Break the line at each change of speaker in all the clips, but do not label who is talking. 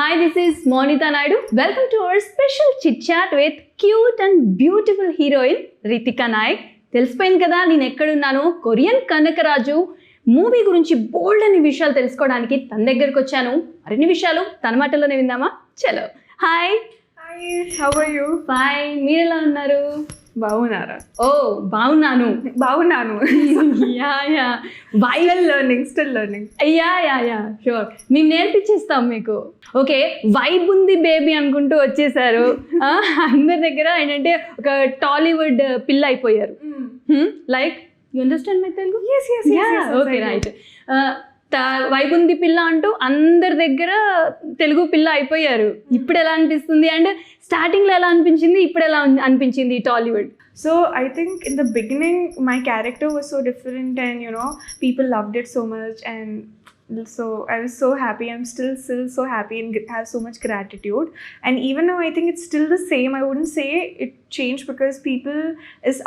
Hi, this is Monita Naidu. Welcome to our special chit chat with cute and beautiful heroine Ritika Naik. తెలిసిపోయింది కదా నేను ఎక్కడున్నాను. Korean Kanakaraju movie గురించి బోల్డ్ అనే విషయాలు తెలుసుకోవడానికి తన దగ్గరకు వచ్చాను. మరిన్ని విషయాలు తన మాటల్లోనే విందామా? చలో. Hi.
How are you?
Fine. మీరు ఎలా ఉన్నారు?
బాగున్నారా?
ఓ బాగున్నాను. Yeah
still learning
yeah sure. మేము నేర్పించేస్తాం మీకు. ఓకే, వైబ్ ఉంది బేబీ అనుకుంటూ వచ్చేసారు. అందరి దగ్గర ఏంటంటే ఒక టాలీవుడ్ పిల్ల అయిపోయారు. Like you understand my Telugu? Okay right. వైబుంది పిల్ల అంటూ అందరి దగ్గర తెలుగు పిల్ల అయిపోయారు. ఇప్పుడు ఎలా అనిపిస్తుంది అండ్ స్టార్టింగ్లో ఎలా అనిపించింది, ఇప్పుడు ఎలా అనిపించింది Tollywood?
So I think in the beginning my character was so different and people loved it so much, and so I was so happy. I'm still so happy and have so much gratitude, and even now I think it's still the same. I wouldn't say it changed because people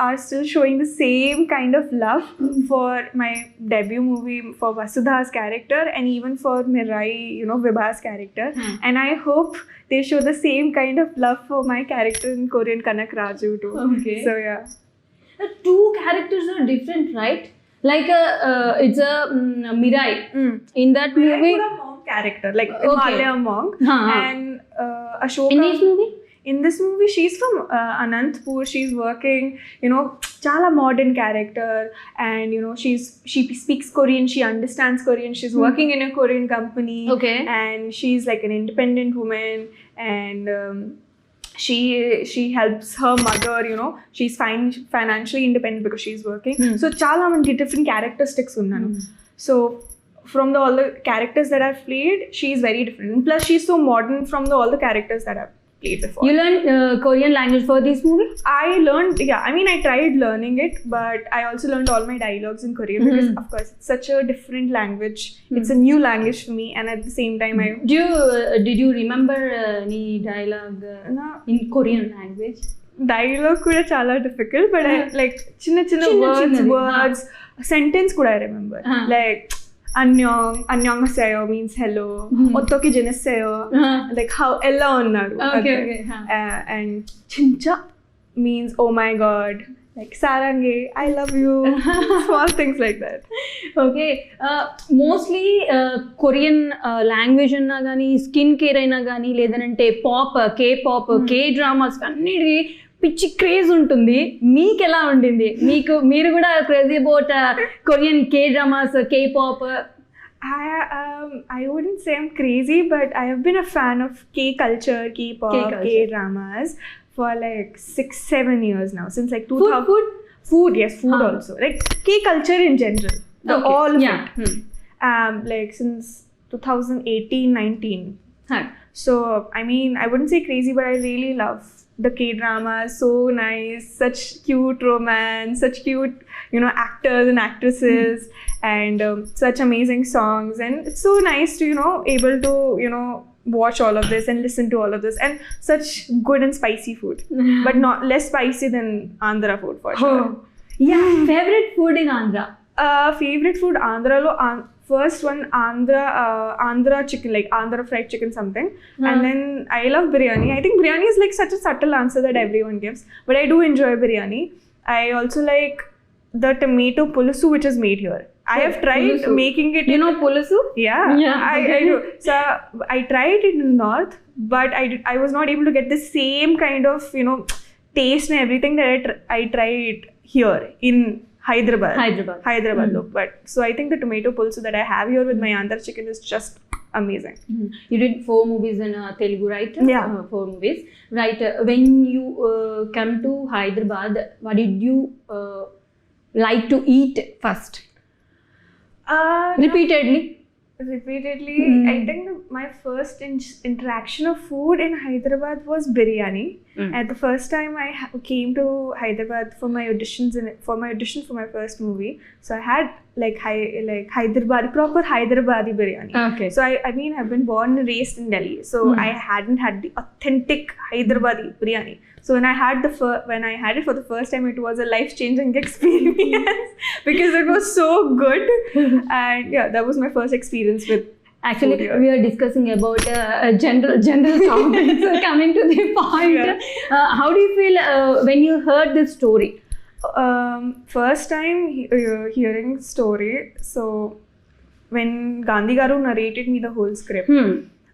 are still showing the same kind of love for my debut movie, for Vasudha's character, and even for Mirai, Vibha's character. And I hope they show the same kind of love for my character in Korean Kanakraju too.
Okay.
So yeah.
The two characters are different, right? Like it's a Mirai. In that movie,
a monk character, like
Okay.
Himalaya monk, and Ashoka.
in this movie,
In this movie, she's from Anantapur. She's working, chala modern character, and she speaks Korean. She understands Korean. She's working in a Korean company.
Okay.
And she's like an independent woman, and she helps her mother. She's financially independent because she's working. So chala many different characteristics unnanu. So from all the characters that I've played, she's very different. Plus, she's so modern from all the characters that I've played before.
you learned Korean language for this movie?
I learned, I tried learning it, but I also learned all my dialogues in Korean because, of course, it's such a different language. It's a new language for me, and at the same time,
Did you remember any dialogue in Korean language?
dialogue kuda chala difficult, but I like chinna words, sentence kuda I remember. Like annyeonghaseyo means hello, ottoki jinesseyo like how ella unnaru.
Okay.
And chincha means oh my god, like sarange, I love you. Small things like that.
Okay, mostly Korean language అన్నా కానీ, skin care అయినా కానీ, లేదనంటే pop, K dramas అన్నిటికీ పిచ్చి craze ఉంటుంది. మీకు ఎలా ఉండింది? మీరు కూడా crazy about Korean K dramas, K pop?
I wouldn't say I'm crazy, but I have been a fan of K culture, K-pop, K-dramas for like 6-7 years now. Since like 2000. Food, yes, food also. Like K culture in general. All of it. Like since 2018-19. So, I wouldn't say crazy, but I really love the K-drama. So nice, such cute romance, such cute, actors and actresses, and such amazing songs. And it's so nice to, able to, watch all of this and listen to all of this. And such good and spicy food, but not less spicy than Andhra food for sure.
Yeah, favorite food in Andhra?
Favorite food Andhra lo first one Andhra chicken, like Andhra fried chicken something. And then I love biryani. I think biryani is like such a subtle answer that everyone gives, but I do enjoy biryani. I also like the tomato pulusu which is made here. I have tried
pulusu.
Making it.
Pulusu?
Yeah. I do. So I tried it in the north, but I was not able to get the same kind of taste and everything that I tried here in Hyderabad look. But so I think the tomato pulsu that I have here with my Andhra chicken is just amazing.
You did 4 movies in Telugu, right?
Yeah.
4 movies, right? When you come to Hyderabad, what did you like to eat first? Repeatedly. I think my first interaction of food in Hyderabad was biryani. At the first time I came to Hyderabad for my audition for my first movie, so I had like Hyderabadi, proper Hyderabadi biryani. Okay.
So I've been born and raised in Delhi, so I hadn't had the authentic Hyderabadi biryani. So when I had it for the first time, it was a life-changing experience because it was so good. And yeah, that was my first experience with
Actually,
4 years.
we are discussing about general topics. So coming to the point, how do you feel when you heard this story?
First time hearing story, so when Gandhi Garu narrated me the whole script,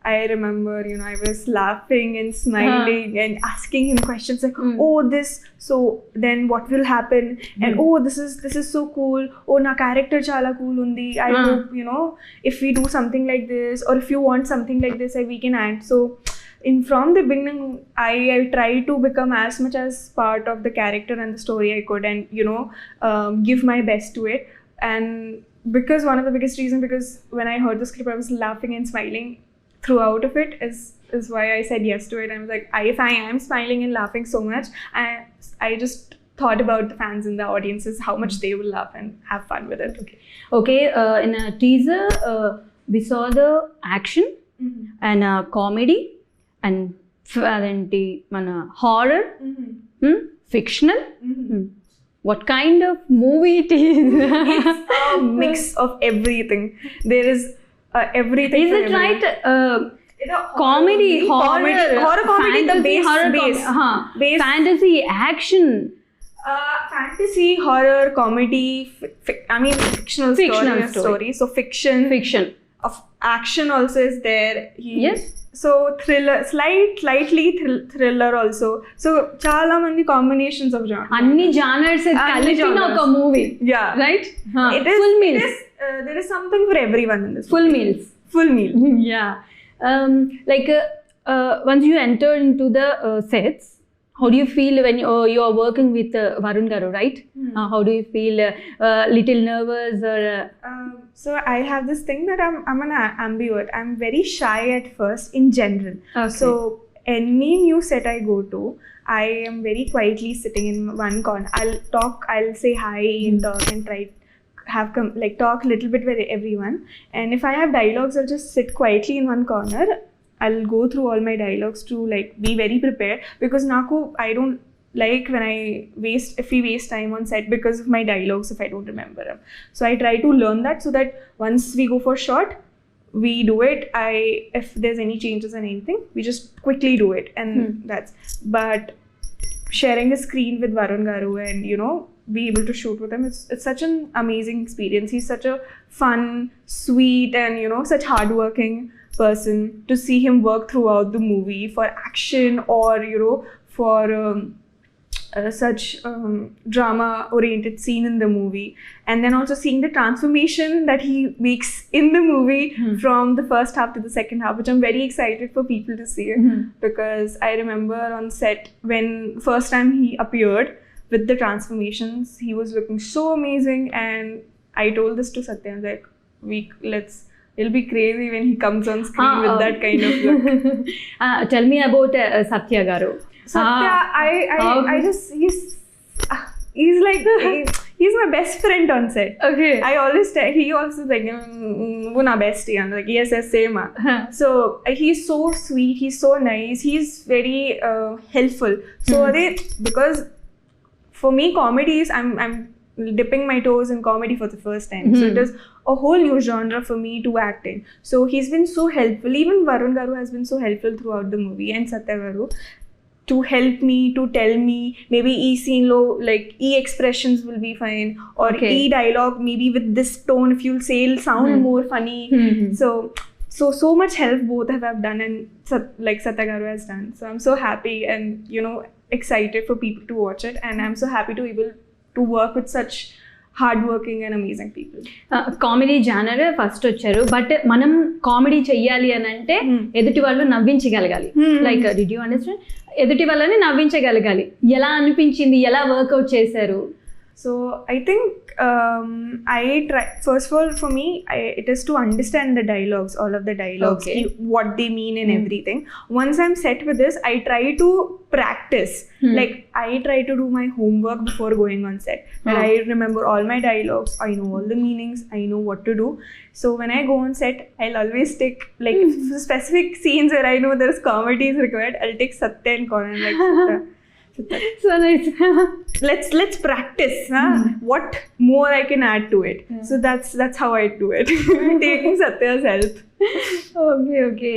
I remember, I was laughing and smiling and asking him questions like, oh, this, so then what will happen? And oh, this is so cool. Oh, na character chala cool undi. I hope, if we do something like this, or if you want something like this, we can add. So from the beginning, I tried to become as much as part of the character and the story I could, and give my best to it. And because one of the biggest reasons, because when I heard the script, I was laughing and smiling throughout of it, is why I said yes to it. I was like, if I am smiling and laughing so much, I just thought about the fans and the audiences, how much they will laugh and have fun with it.
Okay, in a teaser, we saw the action and comedy and horror, fictional. What kind of movie it is?
It's a mix of everything. There is everything.
Is it right? Comedy, horror,
comedy,
fantasy,
the base,
base. Fantasy, action.
Fantasy, horror, comedy. Fictional story. So fiction of action also is there.
Yes.
So thriller, slightly thriller also. So chala mandi combinations of genres.
Anni genres kalipina oka movie.
Yeah.
Right?
It is
full meals.
There is something for everyone in this.
Full meals.
Full meal.
Yeah. Once you enter into the sets, how do you feel when you are working with Varun Garu, right? How do you feel? Little nervous or?
So I have this thing that I'm an ambivert. I'm very shy at first in general.
Okay.
So any new set I go to, I am very quietly sitting in one corner. I'll say hi and talk and try talk a little bit with everyone. And if I have dialogues, I'll just sit quietly in one corner. I'll go through all my dialogues to be very prepared, because I don't like when if we waste time on set because of my dialogues if I don't remember them. So I try to learn that, so that once we go for shot, we do it. If there's any changes and anything, we just quickly do it, and but sharing a screen with Varun Garu and be able to shoot with him, it's such an amazing experience. He's such a fun, sweet, and such hardworking person. To see him work throughout the movie for action, or for such drama oriented scene in the movie, and then also seeing the transformation that he makes in the movie from the first half to the second half, which I'm very excited for people to see. Because I remember on set, when first time he appeared with the transformations, he was looking so amazing, and I told this to Satya. I was like, it'll be crazy when he comes on screen with that kind of look.
Tell me about Satya Garu.
Satya, he's like, he's my best friend on set.
Okay.
I always he also is like, wo na bestie. I'm like, yes, same. So he's so sweet, he's so nice, he's very helpful. So because for me, comedy is, I'm dipping my toes in comedy for the first time. So it is a whole new genre for me to act in. So he's been so helpful. Even Varun Garu has been so helpful throughout the movie, and Satya Garu, to help me, to tell me maybe scene low, expressions will be fine, or dialogue maybe with this tone, if you'll say, it'll sound more funny. So much help both have done, and Satya Garu has done. So I'm so happy and excited for people to watch it, and I'm so happy to able to work with such hardworking and amazing people.
Comedy genre first వచ్చారు, but మనం comedy చెయ్యాలి అని అంటే ఎదుటి వాళ్ళు నవ్వించగలగాలి. Like did you understand? ఎదుటి వాళ్ళని నవ్వించగలగాలి. ఎలా అనిపించింది? ఎలా వర్కౌట్ చేశారు?
So I think I try, first of all, for me, it is to understand the dialogues, all of the dialogues, what they mean and everything. Once I'm set with this, I try to practice. I try to do my homework before going on set. And I remember all my dialogues, I know all the meanings, I know what to do. So when I go on set, I'll always take specific scenes where I know there's comedy is required, I'll take Satya and Conan, Satya,
So nice.
Let's practice. What more I can add to it? So that's how I do it. Taking Satya's help.
Okay.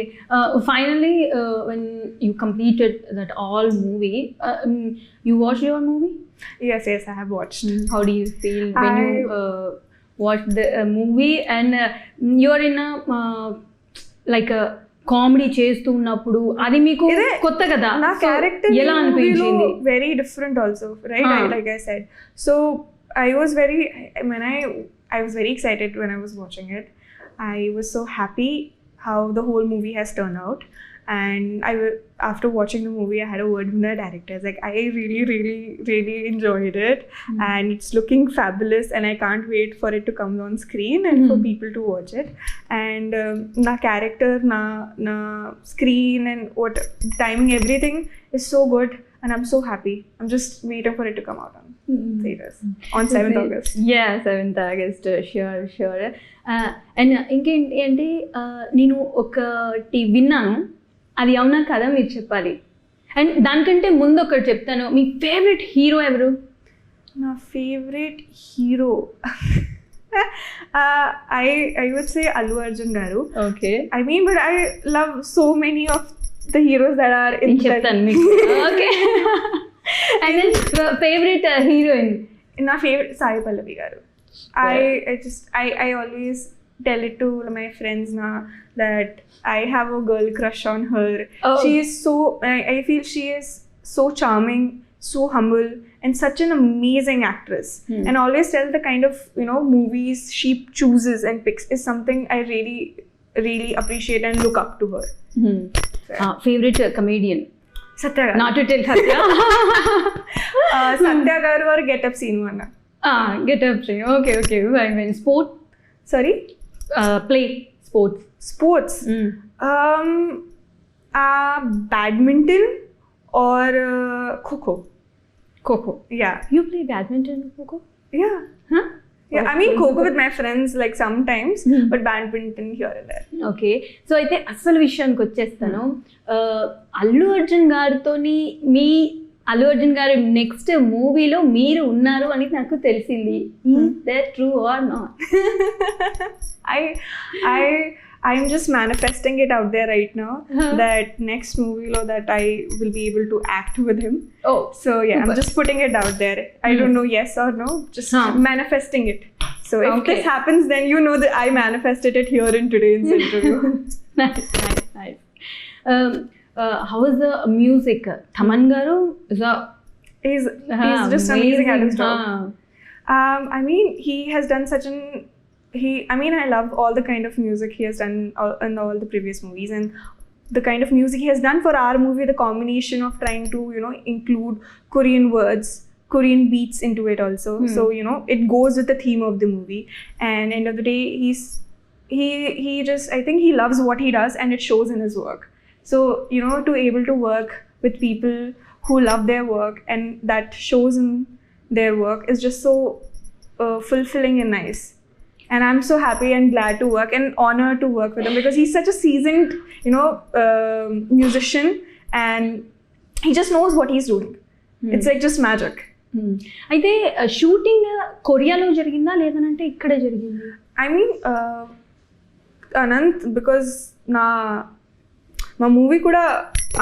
Finally, when you completed that all movie, you watched your movie?
Yes, I have watched.
How do you feel when you watched the movie and you're in a like a comedy చేస్తూ ఉన్నప్పుడు అది మీకు కొత్త కదా,
నా character
ఎలా అనిపించింది?
Very different also, right? Like I said, so I was very excited when I was watching it. I was so happy how the whole movie has turned out. And after watching the movie, I had a word from the directors. Like, I really enjoyed it. And it's looking fabulous. And I can't wait for it to come on screen and for people to watch it. And na character, na screen and what timing, everything is so good. And I'm so happy. I'm just waiting for it to come out on theaters on 7th August.
Yeah, 7th August. Sure. And ఇంకేంటి అంటే నేను ఒకటి విన్నాను, అది అవునా కదా మీరు చెప్పాలి. అండ్ దానికంటే ముందు ఒకటి చెప్తాను, మీ ఫేవరెట్ హీరో ఎవరు?
నా favourite hero I would say Allu Arjun garu.
Okay.
I mean, but I love so many of the heroes that are in
చెప్తాను మీకు. Okay. And then favorite heroine?
నా ఫేవరెట్ సాయి పల్లవి గారు. I always tell it to my friends now that I have a girl crush on her. She is so, I feel she is so charming, so humble, and such an amazing actress. And always tell the kind of, movies she chooses and picks is something I really appreciate and look up to her.
Favorite comedian?
Satya garu.
Not to tell Satya.
Satya garu or Get Up Scene anna.
Get Up Scene. Okay. I mean, sport?
Sorry?
Play. Sports.
Badminton or Kho-Kho. Yeah.
You play badminton or Kho-Kho?
Yeah.
Huh?
Yeah, I mean Kho-Kho with my friends like sometimes, but badminton here and there.
Okay, so అయితే అసలు విషయానికి వచ్చేస్తాను. అల్లు అర్జున్ గారితోని మీ అల్లు అర్జున్ గారు next మూవీలో మీరు ఉన్నారు అని నాకు తెలిసింది. Is that true or not?
I'm just manifesting it out there right now that next movie that I will be able to act with him.
Oh,
so yeah, I'm just putting it out there. I don't know yes or no, just manifesting it. So if this happens, then you know that I manifested it here in today's interview.
Nice. How is the music? Thaman garu
he's just amazing at his job. I mean, he has done such an I love all the kind of music he has done in all the previous movies, and the kind of music he has done for our movie, the combination of trying to, include Korean words, Korean beats into it also. So, it goes with the theme of the movie. And end of the day, he just, I think he loves what he does, and it shows in his work. So, to able to work with people who love their work and that shows in their work is just so fulfilling and nice. And I'm so happy and glad to work and honored to work with him because he's such a seasoned, musician, and he just knows what he's doing. It's like just magic.
అయితే shooting కొరియాలో జరిగిందా లేదనంటే ఇక్కడే జరిగింది?
I mean, Anant, because మా movie కూడా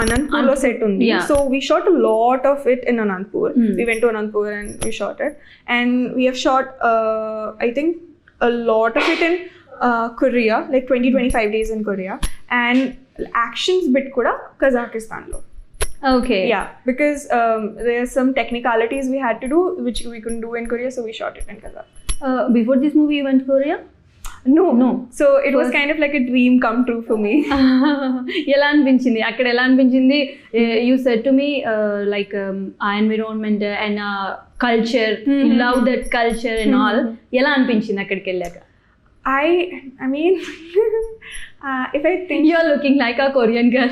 అనంతపూర్లో set ఉంది. So we shot a lot of it in Anantapur. We went to Anantapur and we shot it, and we have shot I think a lot of it in Korea, like 20-25 days in Korea, and actions bit kuda Kazakhstan lo.
Okay.
Yeah, because there are some technicalities we had to do which we couldn't do in Korea, so we shot it in Kazakh.
Before this movie you went to Korea?
No. So it was kind of like a dream come true for me.
ఎలా అనిపించింది అక్కడ? ఎలా అనిపించింది? You said to me like environment and culture, you love that culture and all. ఎలా అనిపించింది అక్కడికి వెళ్ళాక?
I mean, if I think
you are looking like a Korean girl.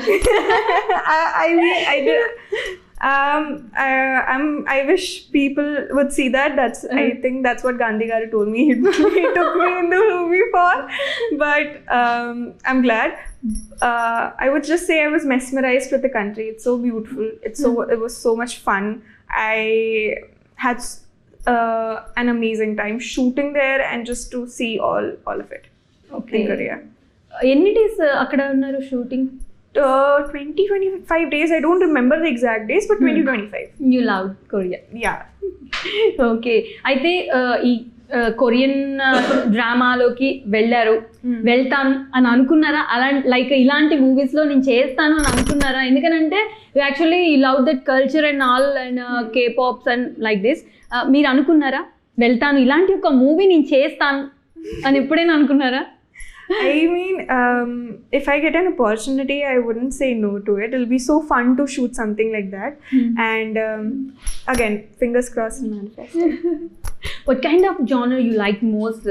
I wish people would see that. I think that's what Gandhi Garu told me. He took me in the movie for. But I'm glad. I would just say I was mesmerized with the country. It's so beautiful. It was so much fun. I had an amazing time shooting there and just to see all of it.
Okay.
In Korea.
ఎన్ని days అక్కడ ఉన్నారు shooting?
20-25 days. I don't remember the exact days, but 20-25.
You love Korea.
Yeah.
Okay. అయితే ఈ Korean డ్రామాలోకి వెళ్ళారు, వెళ్తాను అని అనుకున్నారా? Like ఇలాంటి మూవీస్లో నేను చేస్తాను అని అనుకున్నారా? ఎందుకనంటే actually you love that culture and all and K pops and like this. మీరు అనుకున్నారా వెళ్తాను ఇలాంటి ఒక మూవీ నేను చేస్తాను అని ఎప్పుడైనా అనుకున్నారా?
I mean, if I get an opportunity, I wouldn't say no to it. It'll be so fun to shoot something like that. And again, fingers crossed and manifest.
What kind of genre you like most?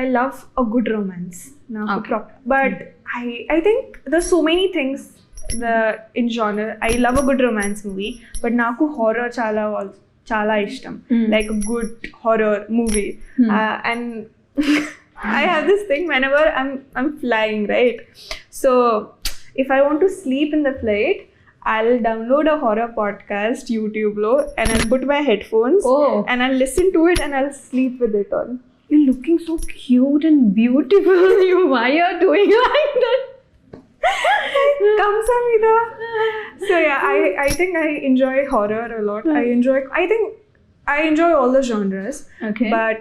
I love a good romance. Now,
Okay.
but I think there's so many things in genre. I love a good romance movie, but naku horror chala ishtam. Like a good horror movie. And I have this thing whenever I'm flying, right? So if I want to sleep in the flight, I'll download a horror podcast YouTube lo, and I'll put my headphones and I'll listen to it and I'll sleep with it on.
You're looking so cute and beautiful. Why are you doing like that?
Come Samida. So yeah, I think I enjoy horror a lot. I think I enjoy all the genres.
Okay.
But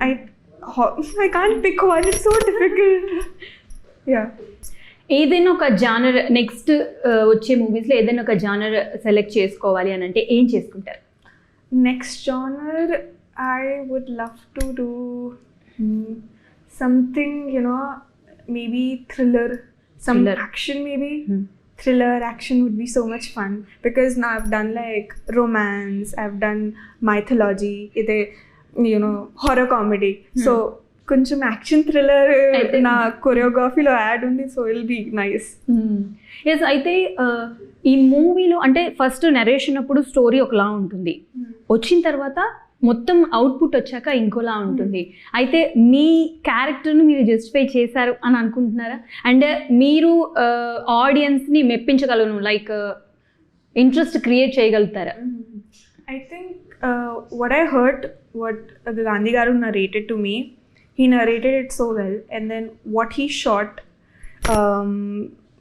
I can't pick one. It's so difficult. Yeah.
ఏదైనా ఒక genre next వచ్చే మూవీస్లో ఏదైనా ఒక genre select చేసుకోవాలి అని అంటే ఏం చేసుకుంటారు?
Next genre, I would love to do something, maybe thriller,
Thriller.
action maybe. Thriller, action would be so much fun because now I've done like romance, I've done mythology, horror comedy. So, కొంచెం action thriller నా కొరియోగ్రఫీలో add ఉంది, so I'll be nice.
Yes. అయితే ఈ మూవీలో అంటే first narration అప్పుడు story ఒకలా ఉంటుంది, వచ్చిన తర్వాత మొత్తం అవుట్పుట్ వచ్చాక ఇంకోలా ఉంటుంది. అయితే మీ క్యారెక్టర్ని మీరు జస్టిఫై చేశారు అని అనుకుంటున్నారా? అండ్ మీరు ఆడియన్స్ని మెప్పించగలను, లైక్ ఇంట్రెస్ట్ క్రియేట్ చేయగలుగుతారా?
I think what I heard, what Gandhi Garu narrated to me, he narrated it so well, and then what he shot,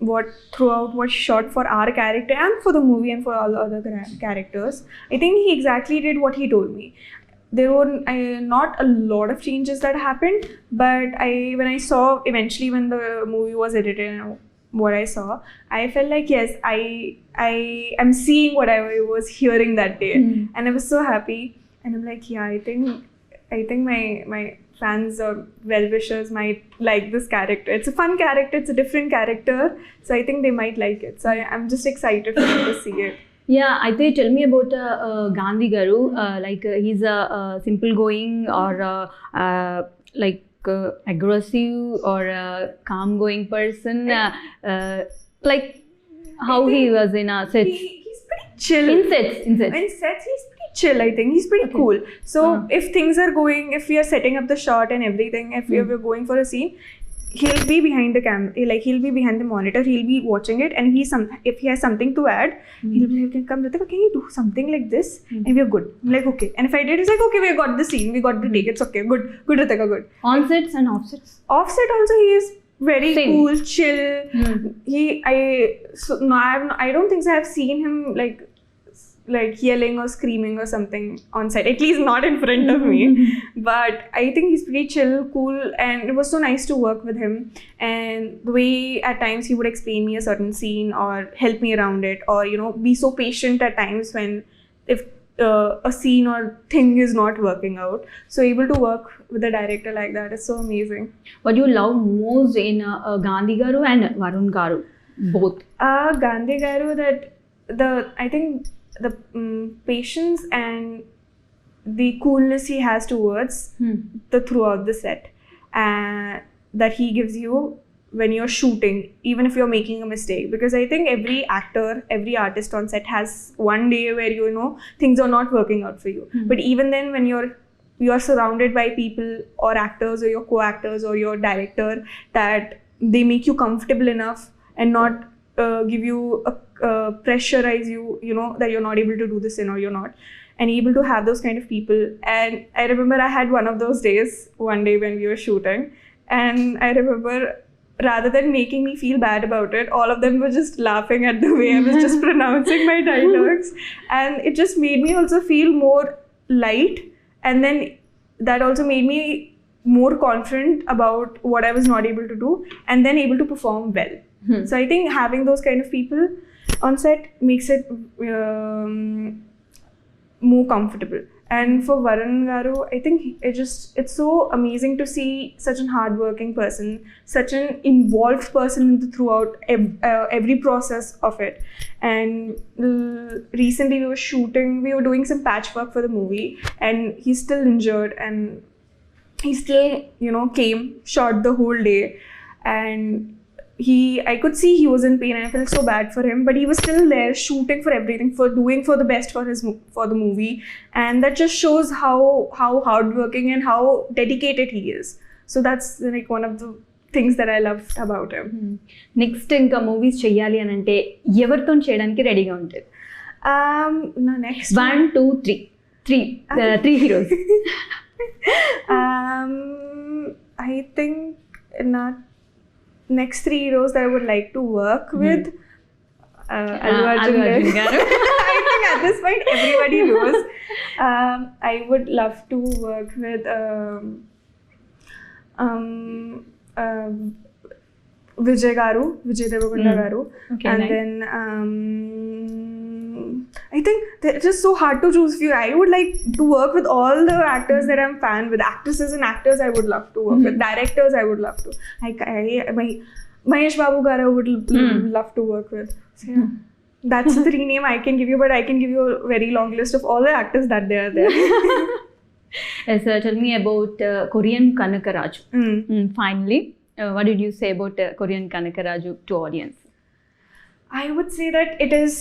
what shot for our character and for the movie and for all the other characters, I think he exactly did what he told me. There were not a lot of changes that happened, but when I saw eventually when the movie was edited and what I saw, I felt like yes, I am seeing what I was hearing that day, and I was so happy. And I'm like, yeah, I think my fans or well-wishers might like this character. It's a fun character, it's a different character, so I think they might like it. So I'm just excited for them to see it.
Yeah, I think tell me about Gandhi Garu. Like he's a simple going or like aggressive or calm going person. Like how he was in a set.
He's pretty chill.
In sets,
In sets, he's pretty chill. I think he's pretty cool. So if things are going, if we are setting up the shot and everything, if we're going for a scene, he'll be behind the camera, like he'll be behind the monitor, he'll be watching it, and if he has something to add, he'll be like, come Ritika, can you do something like this? And we're good. I'm like, okay. And if I did, it's like, okay, we got the scene, we got the take, it's okay, good Ritika, good.
On sets and off sets.
Offset also, he is very cool, chill. I don't think so I've seen him like yelling or screaming or something on set, at least not in front of me. But I think he's pretty chill, cool, and it was so nice to work with him. And the way at times he would explain me a certain scene or help me around it, or be so patient at times when if a scene or thing is not working out. So able to work with a director like that is so amazing.
What do you love most in Gandhi Garu and Varun Garu, both?
Gandhi Garu, I think the patience and the coolness he has towards throughout the set that he gives you when you're shooting, even if you're making a mistake, because I think every actor, every artist on set has one day where you know things are not working out for you. But even then, when you're surrounded by people or actors or your co-actors or your director that they make you comfortable enough and not give you pressurize you know, that you're not able to do this or you're not, and able to have those kind of people. And I remember I had one of those days one day when we were shooting, and I remember, rather than making me feel bad about it, all of them were just laughing at the way I was just pronouncing my dialogues, and it just made me also feel more light, and then that also made me more confident about what I was not able to do, and then able to perform well. So I think having those kind of people on set makes it more comfortable. And for Varun Garu, I think it's so amazing to see such a hardworking person, such an involved person throughout every process of it. And recently we were doing some patchwork for the movie, and he's still injured, and he still, you know, shot the whole day, and I could see he was in pain, and I felt so bad for him, but he was still there shooting for everything, for doing for the best for the movie, and that just shows how hardworking and how dedicated he is. So that's like one of the things that I loved about him.
Next ఇంకా movies చెయ్యాలి అని అంటే ఎవరితో చేయడానికి రెడీగా ఉంటారు?
Next
1 2 3 heroes.
I think next 3 heroes that I would like to work with, Allu Arjun garu. I think at this point everybody knows. I would love to work with Vijay Deverakonda garu.
Okay,
and
nice.
then I think it's just so hard to choose few. I would like to work with all the actors that I'm fan with. Actresses and actors I would love to work with. Directors I would love to. Mahesh Babu garu would love to work with. So yeah, that's 3 names I can give you, but I can give you a very long list of all the actors that they are there.
Yes, tell me about Korean Kanakaraju. Finally, what did you say about Korean Kanakaraju to audience?
I would say that it is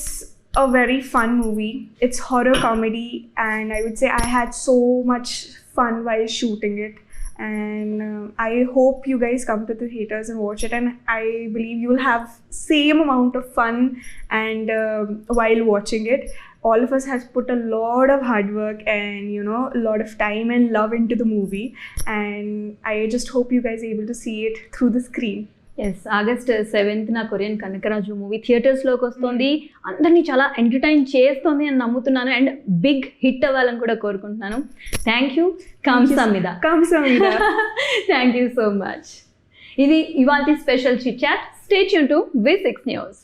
a very fun movie. It's horror comedy, and I would say I had so much fun while shooting it, and I hope you guys come to the theaters and watch it, and I believe you will have same amount of fun and while watching it. All of us has put a lot of hard work and, you know, a lot of time and love into the movie, and I just hope you guys are able to see it through the screen.
Yes August 7th Korean Kanakaraju movie థియేటర్స్లోకి వస్తుంది. అందరినీ చాలా entertain చేస్తుంది అని నమ్ముతున్నాను, and big hit అవ్వాలని కూడా కోరుకుంటున్నాను. థ్యాంక్ యూ కంసమిద. థ్యాంక్ యూ సో మచ్. ఇది ఇవాల్టి special chit chat. Stay tune to V6 News.